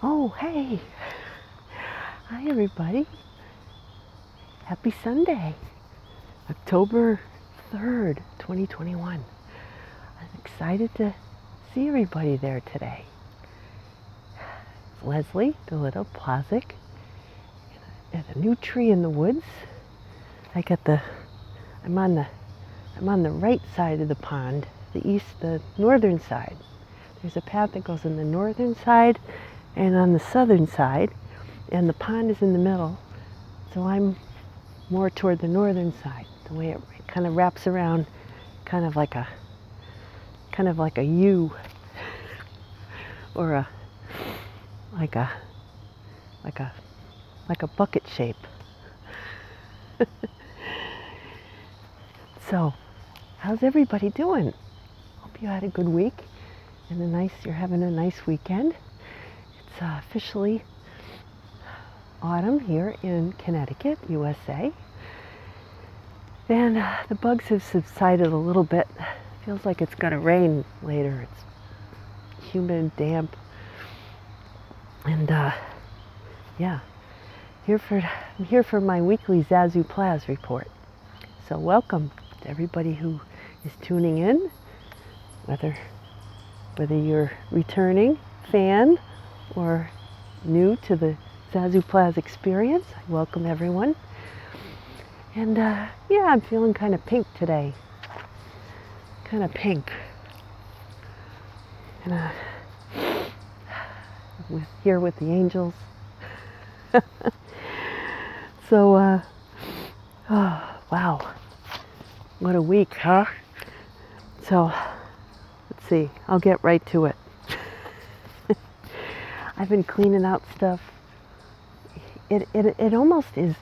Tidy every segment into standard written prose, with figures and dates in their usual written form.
Oh, hey. Hi, everybody. Happy Sunday, October 3rd, 2021. I'm excited to see everybody there today. It's Leslie, the little Plazic, at a new tree in the woods. I'm on the right side of the pond, the northern side. There's a path that goes on the northern side and on the southern side, and the pond is in the middle. So I'm more toward the northern side, the way it kind of wraps around, kind of like a U, or like a bucket shape. So, how's everybody doing? Hope you had a good week and you're having a nice weekend. It's officially autumn here in Connecticut, USA. And the bugs have subsided a little bit. Feels like it's gonna rain later. It's humid, damp, and yeah. I'm here for my weekly Zazoo Plazz report. So welcome to everybody who is tuning in, whether you're returning fan or new to the Zazoo Plazz experience. I welcome everyone. And yeah, I'm feeling kind of pink today. Kind of pink. And here with the angels. So, oh, wow. What a week, huh? So, let's see. I'll get right to it. I've been cleaning out stuff. It almost is.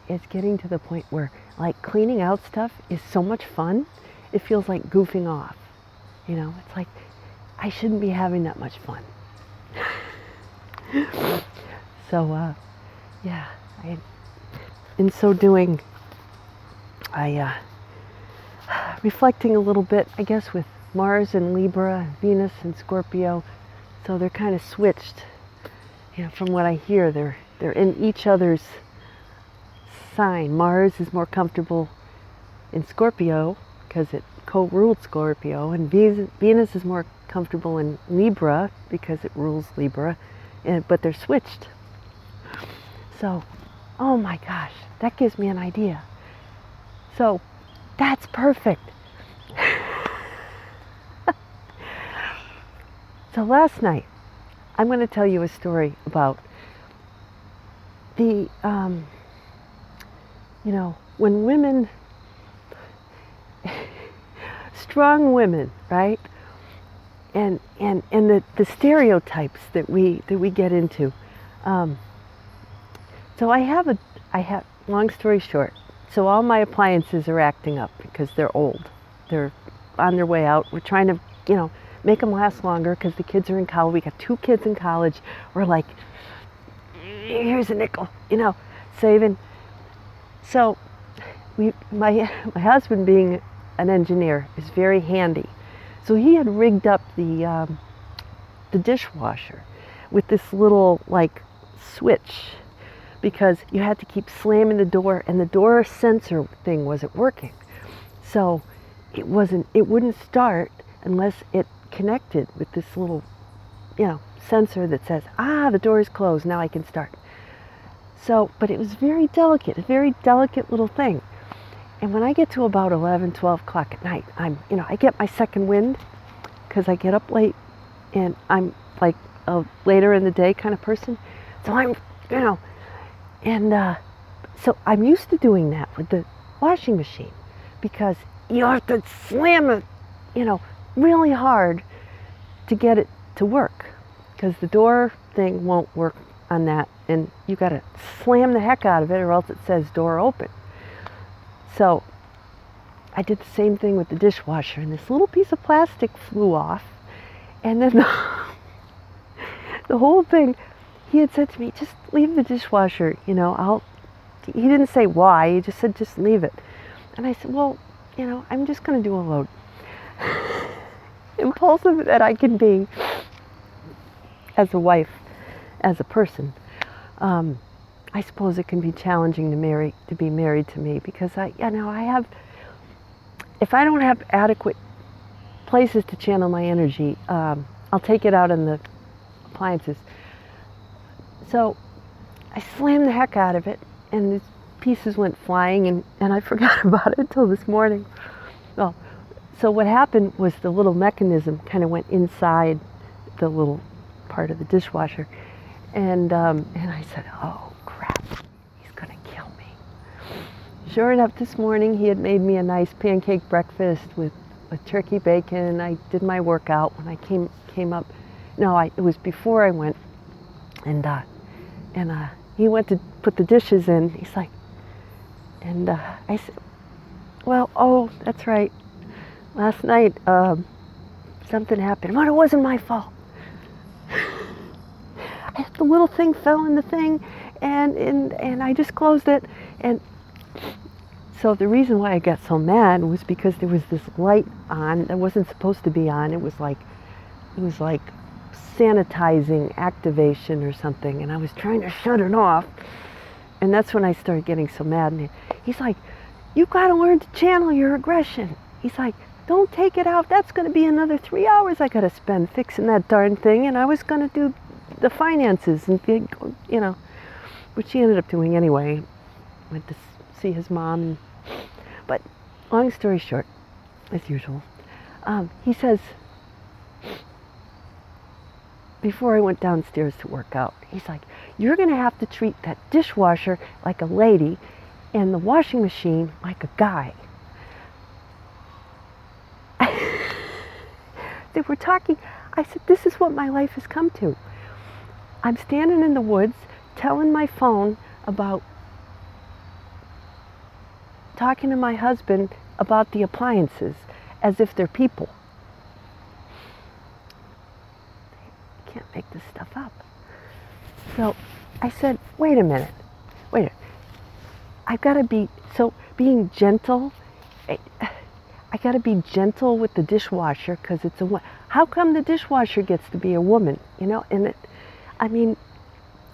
It's getting to the point where, like, cleaning out stuff is so much fun. It feels like goofing off. You know, it's like I shouldn't be having that much fun. So, yeah. In so doing, reflecting a little bit, I guess, with Mars and Libra, Venus and Scorpio. So they're kind of switched. You know, from what I hear, they're in each other's sign. Mars is more comfortable in Scorpio because it co-ruled Scorpio, and Venus is more comfortable in Libra because it rules Libra, but they're switched. So, oh my gosh, that gives me an idea. So, that's perfect. So last night, I'm going to tell you a story about the, you know, when women, strong women, right? And the stereotypes that we get into. So I have, long story short, so all my appliances are acting up because they're old. They're on their way out. We're trying to, you know, make them last longer because the kids are in college. We got 2 kids in college. We're like, here's a nickel, you know, saving. So my husband, being an engineer, is very handy. So he had rigged up the dishwasher with this little, like, switch, because you had to keep slamming the door, and the door sensor thing wasn't working. So it wouldn't start unless it connected with this little, you know, sensor that says, the door is closed, now I can start. So, but it was very delicate, a very delicate little thing. And when I get to about 11, 12 o'clock at night, I get my second wind because I get up late and I'm like a later in the day kind of person. So I'm, you know, and so I'm used to doing that with the washing machine, because you have to slam it, you know, really hard to get it to work, because the door thing won't work on that, and you got to slam the heck out of it or else it says door open. So I did the same thing with the dishwasher, and this little piece of plastic flew off, and then the whole thing, he had said to me, just leave the dishwasher, you know, he didn't say why, he just said, just leave it. And I said, well, you know, I'm just going to do a load. Impulsive that I can be as a wife as a person. I suppose it can be challenging to be married to me because if I don't have adequate places to channel my energy, I'll take it out on the appliances. So I slammed the heck out of it, and the pieces went flying, and I forgot about it until this morning. Well, so what happened was the little mechanism kind of went inside the little part of the dishwasher, and I said, oh crap, he's gonna kill me. Sure enough, this morning he had made me a nice pancake breakfast with turkey bacon. I did my workout when I came up. No, it was before I went, and he went to put the dishes in. He's like, and I said, well, oh, that's right. Last night, something happened. Well, it wasn't my fault. The little thing fell in the thing, and I just closed it. And so the reason why I got so mad was because there was this light on that wasn't supposed to be on. It was like sanitizing activation or something, and I was trying to shut it off. And that's when I started getting so mad. And he's like, "You got to learn to channel your aggression." He's like, "Don't take it out. That's going to be another 3 hours I got to spend fixing that darn thing." And I was going to do the finances and which he ended up doing anyway. Went to see his mom. But long story short, as usual, he says, before I went downstairs to work out, he's like, "You're going to have to treat that dishwasher like a lady and the washing machine like a guy." They were talking. I said, "This is what my life has come to. I'm standing in the woods telling my phone about talking to my husband about the appliances as if they're people." I can't make this stuff up. So I said, wait a minute. I've got to be, so being gentle, I got to be gentle with the dishwasher because it's how come the dishwasher gets to be a woman, And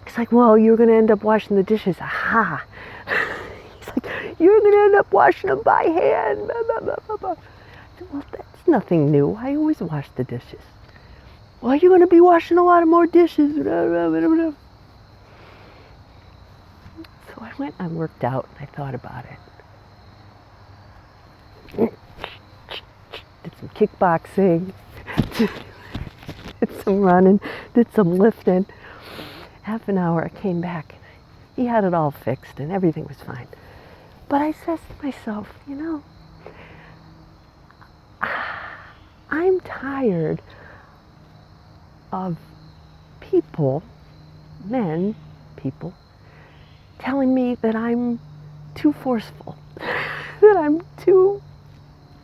it's like, well, you're going to end up washing the dishes. Aha. He's like, you're going to end up washing them by hand. Blah, blah, blah, blah, blah. I said, well, that's nothing new. I always wash the dishes. Well, you're going to be washing a lot of more dishes. Blah, blah, blah, blah. So I went and worked out, and I thought about it. Did some kickboxing, did some running, did some lifting. Half an hour, I came back. He had it all fixed, and everything was fine. But I says to myself, I'm tired of people, people, telling me that I'm too forceful, that I'm too,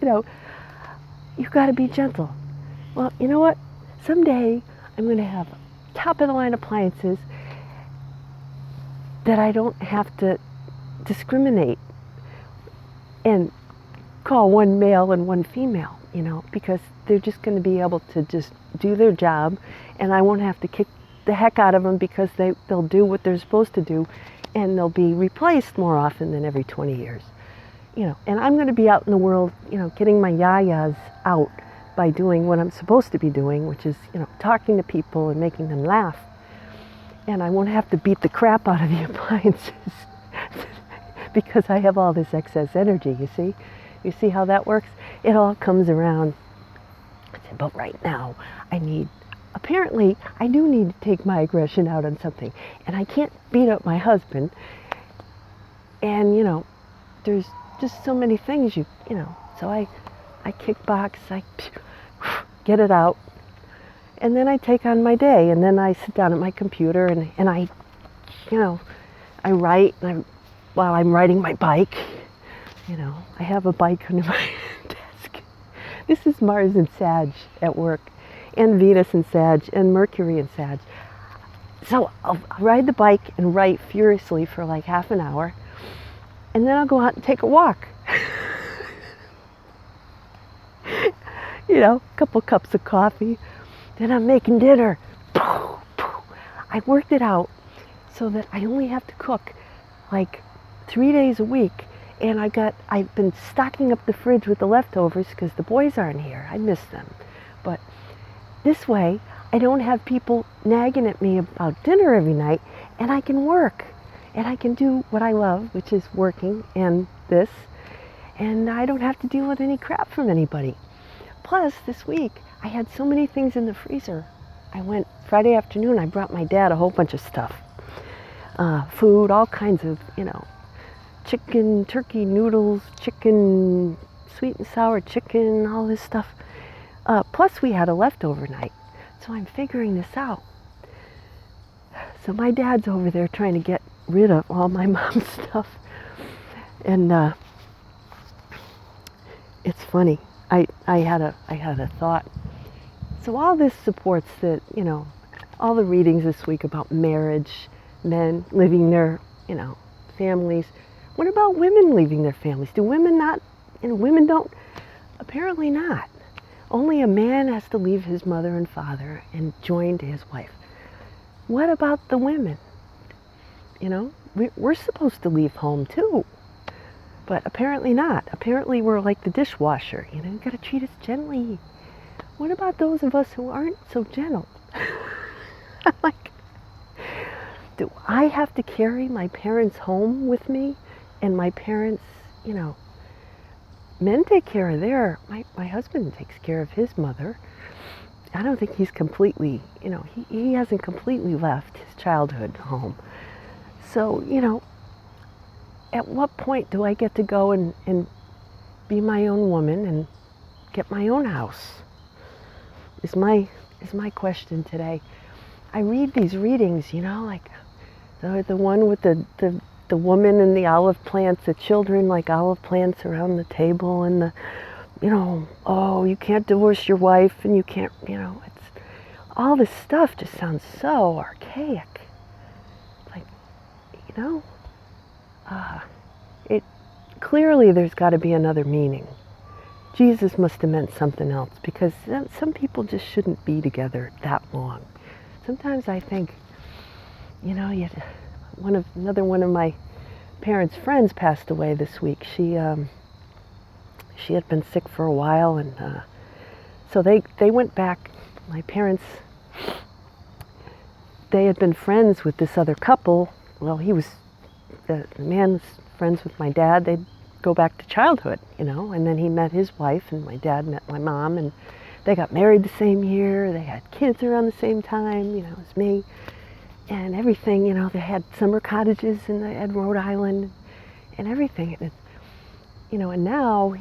you've got to be gentle. Well, you know what? Someday I'm going to have top of the line appliances that I don't have to discriminate and call one male and one female, because they're just going to be able to just do their job, and I won't have to kick the heck out of them because they'll do what they're supposed to do, and they'll be replaced more often than every 20 years. And I'm going to be out in the world, getting my yayas out by doing what I'm supposed to be doing, which is, talking to people and making them laugh. And I won't have to beat the crap out of the appliances because I have all this excess energy, you see? You see how that works? It all comes around. I said, but right now, apparently, I do need to take my aggression out on something. And I can't beat up my husband. And, there's just so many things so I kickbox, I get it out, and then I take on my day, and then I sit down at my computer and I write, and while I'm riding my bike, I have a bike under my desk. This is Mars and Sag at work, and Venus and Sag, and Mercury and Sag. So I'll ride the bike and write furiously for like half an hour, and then I'll go out and take a walk. A couple cups of coffee. Then I'm making dinner. I I worked it out so that I only have to cook like 3 days a week. And I've been stocking up the fridge with the leftovers because the boys aren't here. I miss them. But this way, I don't have people nagging at me about dinner every night, and I can work. And I can do what I love, which is working and this. And I don't have to deal with any crap from anybody. Plus, this week, I had so many things in the freezer. I went Friday afternoon, I brought my dad a whole bunch of stuff. Food, all kinds of, chicken, turkey, noodles, chicken, sweet and sour chicken, all this stuff. Plus, we had a leftover night. So I'm figuring this out. So my dad's over there trying to get rid of all my mom's stuff. And it's funny. I had a thought. So all this supports that, all the readings this week about marriage, men leaving their, families. What about women leaving their families? Do women not, women don't? Apparently not. Only a man has to leave his mother and father and join to his wife. What about the women? We're supposed to leave home too. But apparently not. Apparently we're like the dishwasher, you gotta treat us gently. What about those of us who aren't so gentle? I'm like, do I have to carry my parents home with me? And my parents, men take care of my husband takes care of his mother. I don't think he's completely, he hasn't completely left his childhood home. So, at what point do I get to go and be my own woman and get my own house? Is my question today. I read these readings, like the one with the woman and the olive plants, the children like olive plants around the table, and oh, you can't divorce your wife, and you can't, it's all this stuff just sounds so archaic. Like, it clearly there's got to be another meaning. Jesus must have meant something else, because some people just shouldn't be together that long. Sometimes I think, another one of my parents' friends passed away this week. She had been sick for a while, and so they went back. My parents, they had been friends with this other couple. Well, the man's friends with my dad. They'd go back to childhood, and then he met his wife, and my dad met my mom, and they got married the same year. They had kids around the same time, as me. And everything, they had summer cottages in Rhode Island and everything. And now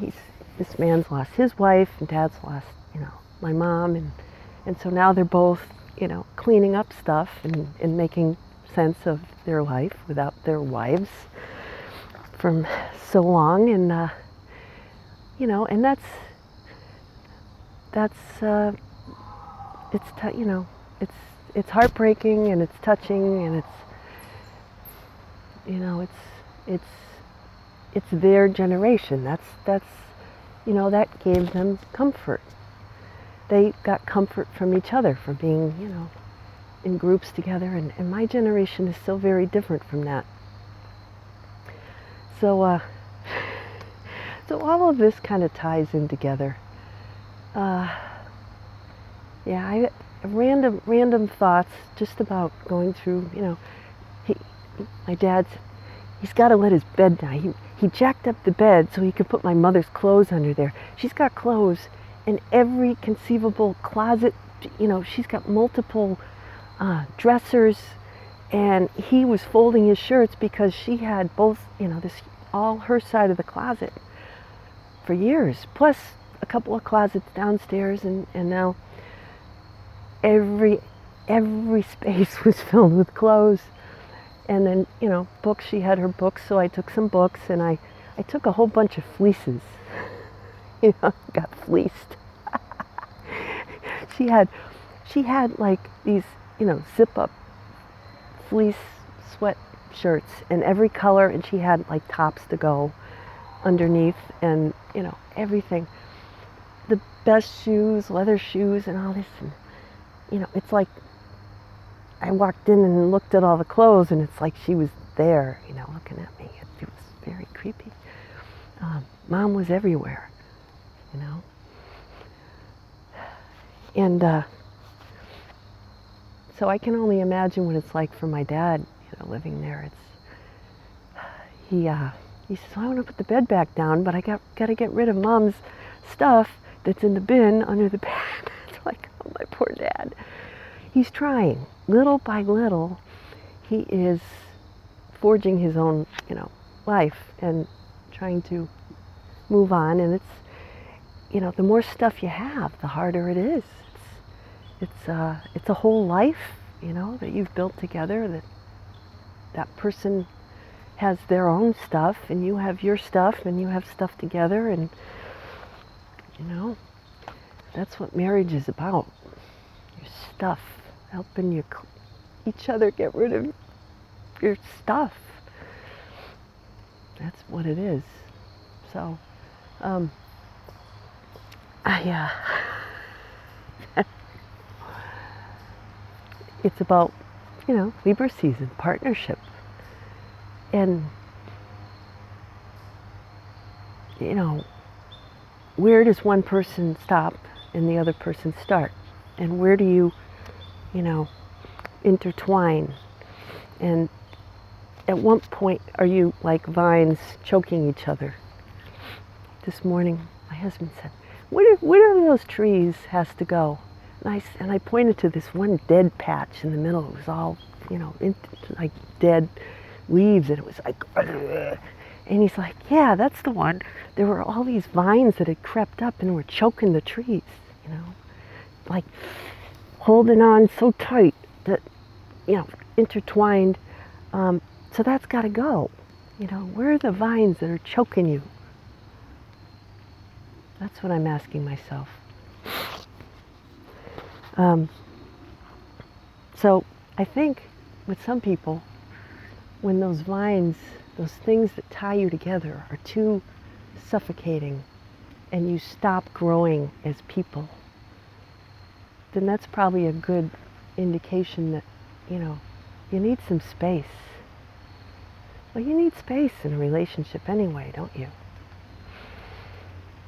this man's lost his wife, and dad's lost, my mom. And so now they're both, cleaning up stuff and making sense of their life without their wives from so long. And, and it's heartbreaking, and it's touching, and it's their generation. That's that gave them comfort. They got comfort from each other, from being, in groups together, and my generation is so very different from that. So so all of this kind of ties in together. Random thoughts just about going through, my dad's, he's got to let his bed down. He jacked up the bed so he could put my mother's clothes under there. She's got clothes in every conceivable closet. She's got multiple dressers, and he was folding his shirts because she had both, all her side of the closet for years, plus a couple of closets downstairs, and now every space was filled with clothes. And then, books, she had her books, so I took some books, and I took a whole bunch of fleeces. Got fleeced. She had like these, zip up fleece sweatshirts in every color, and she had like tops to go underneath, and, everything. The best shoes, leather shoes, and all this. And, it's like, I walked in and looked at all the clothes, and it's like she was there, looking at me. It was very creepy. Mom was everywhere, and so I can only imagine what it's like for my dad, living there. He says, well, I want to put the bed back down, but I got to get rid of Mom's stuff that's in the bin under the bed. It's like, oh, my poor dad. He's trying. Little by little, he is forging his own, life and trying to move on. And it's, the more stuff you have, the harder it is. It's a whole life, that you've built together, that person has their own stuff, and you have your stuff, and you have stuff together, and that's what marriage is about. Your stuff, helping each other get rid of your stuff. That's what it is. So, it's about, Libra season, partnership. And, where does one person stop and the other person start? And where do you, intertwine? And at what point are you like vines choking each other? This morning, my husband said, where do those trees has to go? And I pointed to this one dead patch in the middle. It was all, like dead leaves, and it was like, and he's like, yeah, that's the one. There were all these vines that had crept up and were choking the trees, like holding on so tight that, intertwined. So that's got to go. Where are the vines that are choking you? That's what I'm asking myself. So I think with some people, when those vines, those things that tie you together are too suffocating and you stop growing as people, then that's probably a good indication that, you need some space. Well, you need space in a relationship anyway, don't you?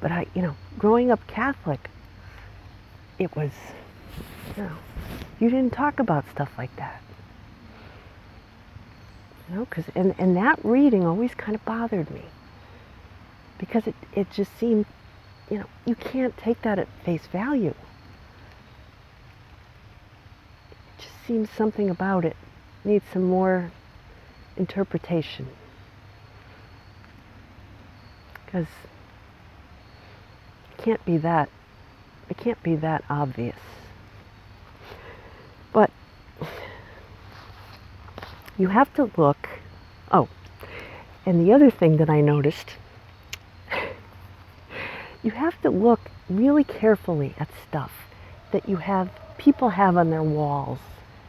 But growing up Catholic, it was, you didn't talk about stuff like that. Because and that reading always kind of bothered me, because it just seemed, you can't take that at face value. It just seems something about it needs some more interpretation, because it can't be that obvious. But you have to look. Oh, and the other thing that I noticed, you have to look really carefully at stuff that people have on their walls.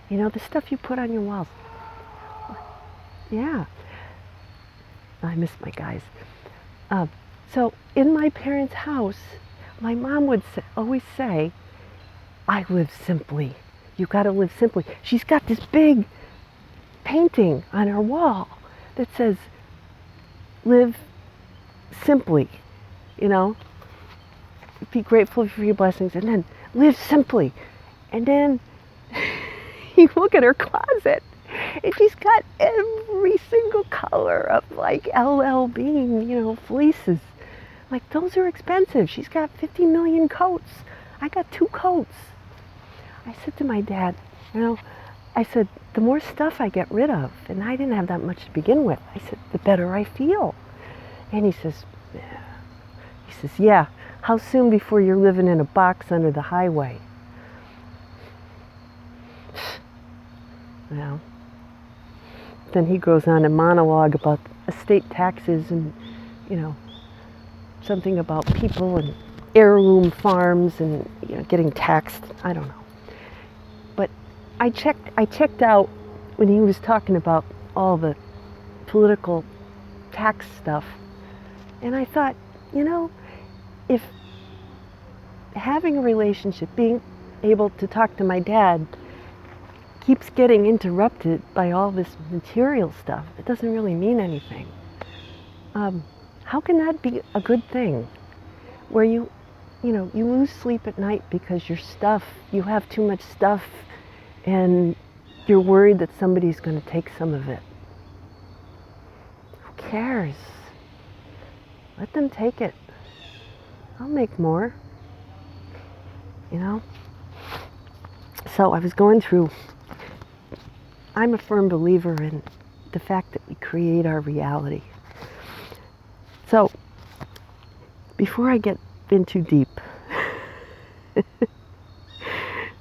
The stuff you put on your walls. Yeah. I miss my guys. So in my parents' house, my mom would always say, I live simply. You got to live simply. She's got this big painting on her wall that says, live simply, be grateful for your blessings, and then live simply. And then you look at her closet, and she's got every single color of like LL Bean, fleeces. Like, those are expensive. She's got 50 million coats. I got 2 coats. I said to my dad, I said, the more stuff I get rid of, and I didn't have that much to begin with, I said, the better I feel. And he says, yeah, how soon before you're living in a box under the highway? Well, then he goes on a monologue about estate taxes and, something about people and heirloom farms and, getting taxed. I don't know. But I checked out when he was talking about all the political tax stuff. And I thought, if having a relationship, being able to talk to my dad, keeps getting interrupted by all this material stuff. It doesn't really mean anything. How can that be a good thing? Where you lose sleep at night because you have too much stuff and you're worried that somebody's going to take some of it. Who cares? Let them take it. I'll make more. So I was going through, I'm a firm believer in the fact that we create our reality. So before I get in too deep,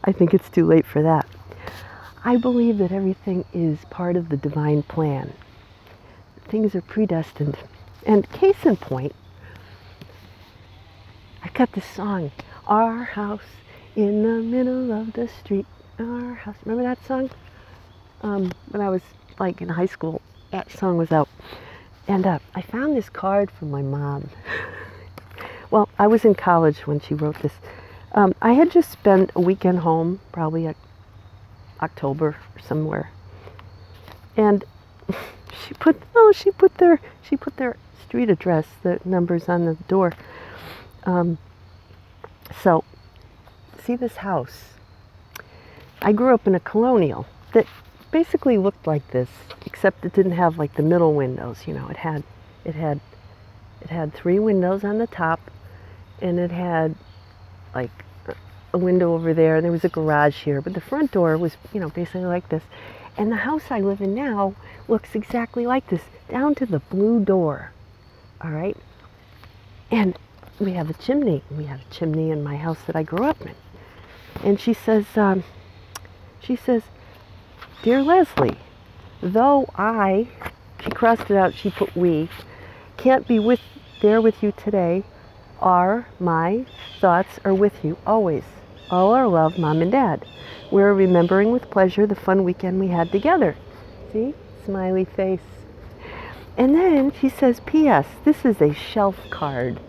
I think it's too late for that. I believe that everything is part of the divine plan. Things are predestined. And case in point, I got this song, Our House in the Middle of the Street, Our House. Remember that song? When I was like in high school, that song was out. And I found this card from my mom. Well, I was in college when she wrote this. I had just spent a weekend home, probably at October or somewhere. And she put their street address, the numbers on the door. So, see this house? I grew up in a colonial that basically looked like this, except it didn't have like the middle windows. It had 3 windows on the top, and it had like a window over there, and there was a garage here. But the front door was, basically like this. And the house I live in now looks exactly like this, down to the blue door. All right, and we have a chimney. We have a chimney in my house that I grew up in. And she says, Dear Leslie, though she crossed it out, she put we, can't be there with you today, my thoughts are with you always. All our love, Mom and Dad. We're remembering with pleasure the fun weekend we had together. See? Smiley face. And then she says, P.S. This is a shelf card.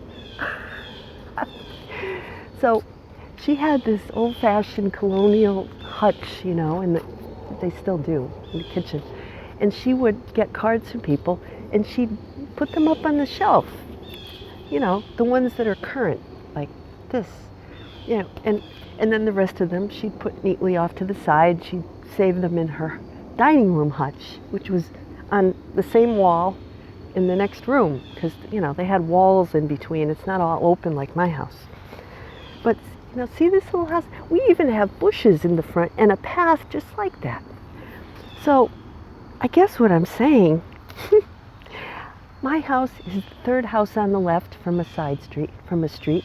So she had this old-fashioned colonial hutch, and they still do in the kitchen. And she would get cards from people, and she'd put them up on the shelf. The ones that are current, like this. And then the rest of them she'd put neatly off to the side. She'd save them in her dining room hutch, which was on the same wall in the next room, because, they had walls in between. It's not all open like my house. But, see this little house? We even have bushes in the front and a path just like that. So, I guess what I'm saying, my house is the 3rd house on the left from a street.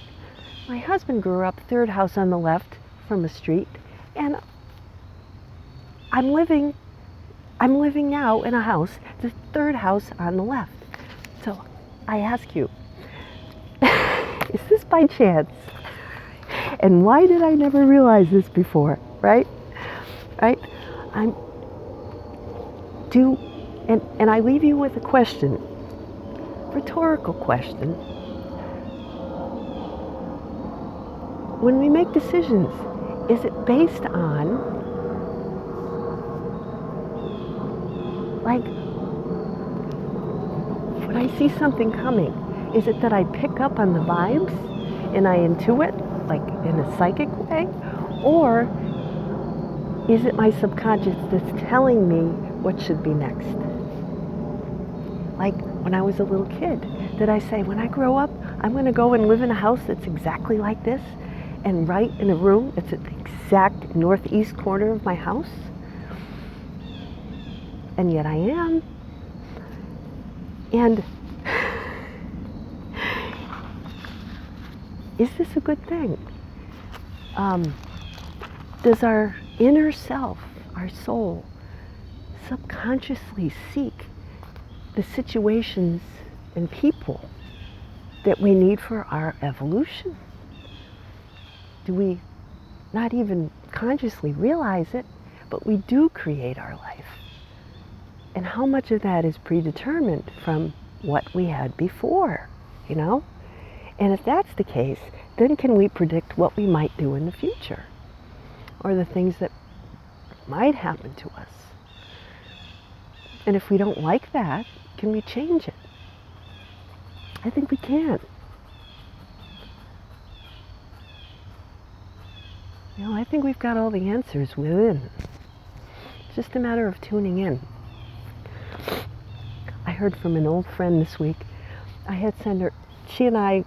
My husband grew up 3rd house on the left from a street, and I'm living now in a house, the 3rd house on the left. So I ask you, is this by chance? And why did I never realize this before, right? Right? And I leave you with a question, rhetorical question. When we make decisions, is it based on, like, when I see something coming, is it that I pick up on the vibes and I intuit, like in a psychic way? Or is it my subconscious that's telling me what should be next? Like when I was a little kid, did I say, when I grow up, I'm going to go and live in a house that's exactly like this? And right in a room that's at the exact northeast corner of my house? And yet I am. And is this a good thing? Does our inner self, our soul, subconsciously seek the situations and people that we need for our evolution? Do we not even consciously realize it, but we do create our life? And how much of that is predetermined from what we had before, And if that's the case, then can we predict what we might do in the future? Or the things that might happen to us. And if we don't like that, can we change it? I think we can. I think we've got all the answers within. It's just a matter of tuning in. I heard from an old friend this week. I had sent her, she and I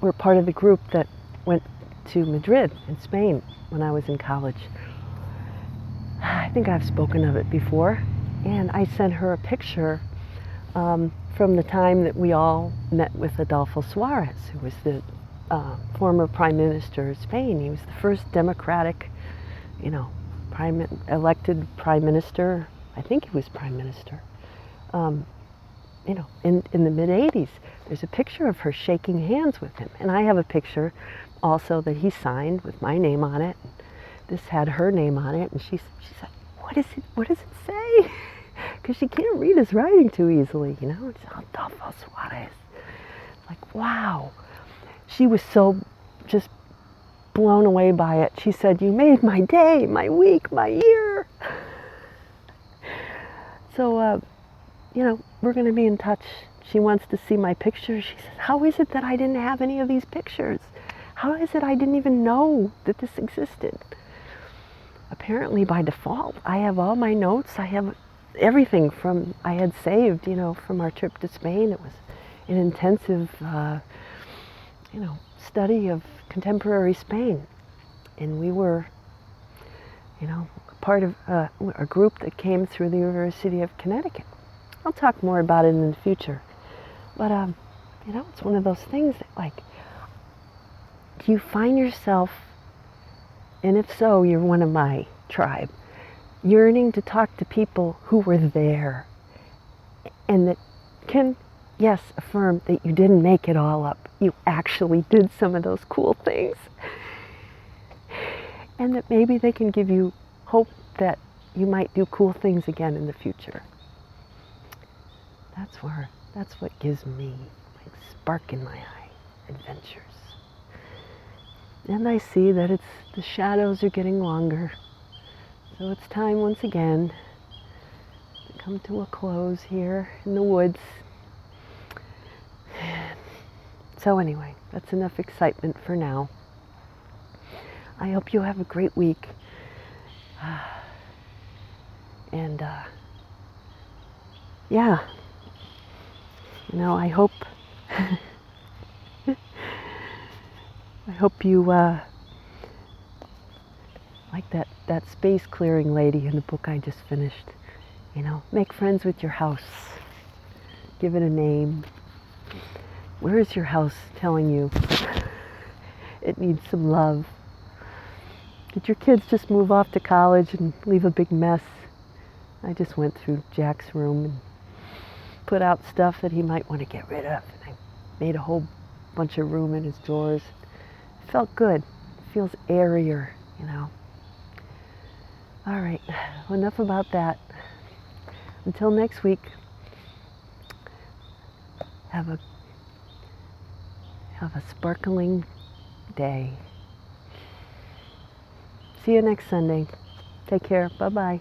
were part of the group that went to Madrid in Spain when I was in college. I think I've spoken of it before. And I sent her a picture from the time that we all met with Adolfo Suarez, who was the former Prime Minister of Spain. He was the first democratic, elected Prime Minister. I think he was Prime Minister. In the mid-'80s. There's a picture of her shaking hands with him. And I have a picture also that he signed with my name on it. This had her name on it. And she said, what does it say? Because she can't read his writing too easily, It's Adolfo Suarez. Like, wow. She was so just blown away by it. She said, you made my day, my week, my year. So, we're going to be in touch. She wants to see my pictures. She says, how is it that I didn't have any of these pictures? How is it I didn't even know that this existed? Apparently, by default, I have all my notes. I have everything I had saved, from our trip to Spain. It was an intensive, study of contemporary Spain. And we were, part of a group that came through the University of Connecticut. I'll talk more about it in the future. But, it's one of those things that, do you find yourself, and if so, you're one of my tribe, yearning to talk to people who were there and that can, yes, affirm that you didn't make it all up. You actually did some of those cool things. And that maybe they can give you hope that you might do cool things again in the future. That's what gives me spark in my eye, adventures. And I see that the shadows are getting longer. So it's time once again to come to a close here in the woods. So anyway, that's enough excitement for now. I hope you have a great week. And yeah, I hope you like that space clearing lady in the book I just finished. Make friends with your house. Give it a name. Where is your house telling you it needs some love? Did your kids just move off to college and leave a big mess? I just went through Jack's room and put out stuff that he might want to get rid of. And I made a whole bunch of room in his drawers. It felt good. It feels airier, All right, enough about that. Until next week, have a sparkling day. See you next Sunday. Take care. Bye-bye.